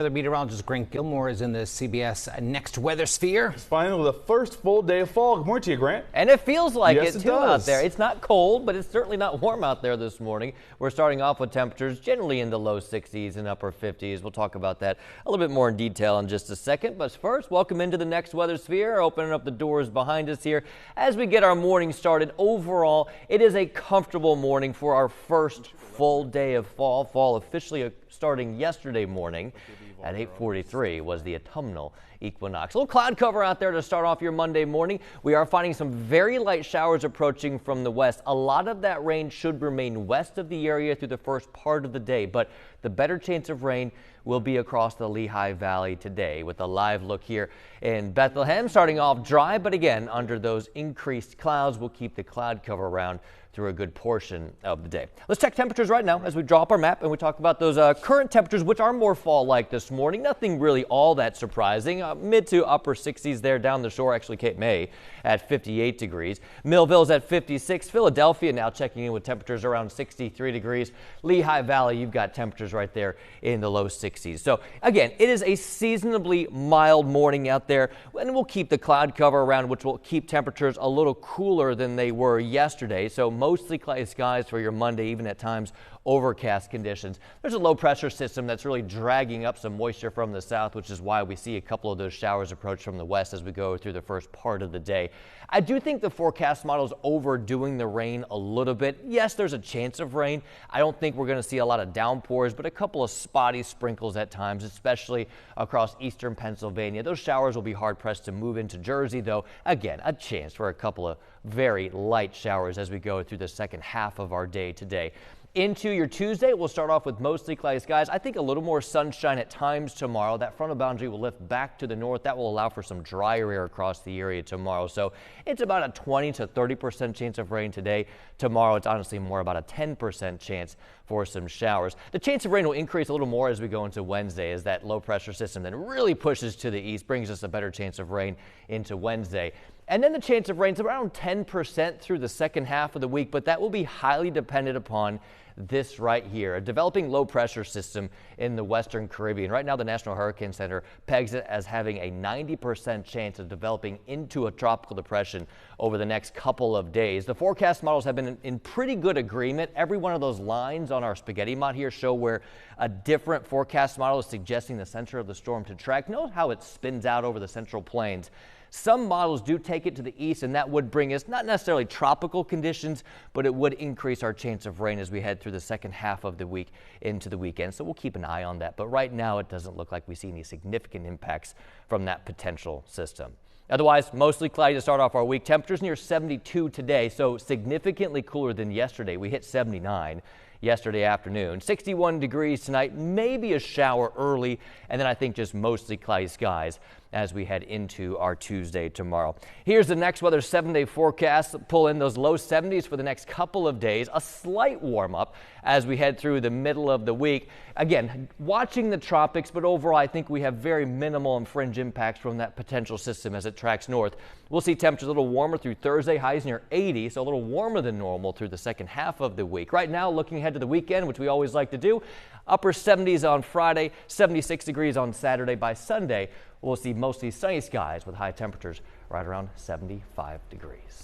The meteorologist Grant Gilmore is in the CBS Next Weather Sphere. It's finally the first full day of fall. Good morning to you, Grant. And it feels like yes, it too out there. It's not cold, but it's certainly not warm out there this morning. We're starting off with temperatures generally in the low 60s and upper 50s. We'll talk about that a little bit more in detail in just a second. But first, welcome into the Next Weather Sphere. Opening up the doors behind us here as we get our morning started. Overall, it is a comfortable morning for our first full day of fall. Fall officially starting yesterday morning. At 8:43 was the autumnal equinox. A little cloud cover out there to start off your Monday morning. We are finding some very light showers approaching from the west. A lot of that rain should remain west of the area through the first part of the day, but the better chance of rain will be across the Lehigh Valley today with a live look here in Bethlehem. Starting off dry, but again, under those increased clouds, we'll keep the cloud cover around through a good portion of the day. Let's check temperatures right now as we draw up our map and we talk about those current temperatures, which are more fall-like this morning. Nothing really all that surprising. Mid to upper 60s there down the shore. Actually, Cape May at 58 degrees. Millville's at 56. Philadelphia now checking in with temperatures around 63 degrees. Lehigh Valley, you've got temperatures right there in the low 60s. So again, it is a seasonably mild morning out there, and we'll keep the cloud cover around, which will keep temperatures a little cooler than they were yesterday. So mostly cloudy skies for your Monday, even at times overcast conditions. There's a low pressure system that's really dragging up some moisture from the south, which is why we see a couple of those showers approach from the west as we go through the first part of the day. I do think the forecast model is overdoing the rain a little bit. Yes, there's a chance of rain. I don't think we're going to see a lot of downpours, but a couple of spotty sprinkles at times, especially across eastern Pennsylvania. Those showers will be hard pressed to move into Jersey, though. Again, a chance for a couple of very light showers as we go through the second half of our day today. Into your Tuesday, we'll start off with mostly cloudy skies. I think a little more sunshine at times tomorrow. That frontal boundary will lift back to the north. That will allow for some drier air across the area tomorrow. So it's about a 20 to 30% chance of rain today. Tomorrow, it's honestly more about a 10% chance for some showers. The chance of rain will increase a little more as we go into Wednesday as that low pressure system then really pushes to the east, brings us a better chance of rain into Wednesday. And then the chance of rain is around 10% through the second half of the week, but that will be highly dependent upon this right here, a developing low pressure system in the Western Caribbean. Right now, the National Hurricane Center pegs it as having a 90% chance of developing into a tropical depression over the next couple of days. The forecast models have been in pretty good agreement. Every one of those lines on our spaghetti mod here show where a different forecast model is suggesting the center of the storm to track. Note how it spins out over the central plains. Some models do take it to the east, and that would bring us not necessarily tropical conditions, but it would increase our chance of rain as we head through the second half of the week into the weekend. So we'll keep an eye on that. But right now, it doesn't look like we see any significant impacts from that potential system. Otherwise, mostly cloudy to start off our week. Temperatures near 72 today, so significantly cooler than yesterday. We hit 79 yesterday afternoon. 61 degrees tonight, maybe a shower early, and then I think just mostly cloudy skies as we head into our Tuesday tomorrow. Here's the next weather 7-day forecast. Pull in those low 70s for the next couple of days. A slight warm up as we head through the middle of the week. Again, watching the tropics, but overall I think we have very minimal and fringe impacts from that potential system as it tracks north. We'll see temperatures a little warmer through Thursday, highs near 80, so a little warmer than normal through the second half of the week. Right now, looking ahead to the weekend, which we always like to do, upper 70s on Friday, 76 degrees on Saturday. By Sunday, we'll see mostly sunny skies with high temperatures right around 75 degrees.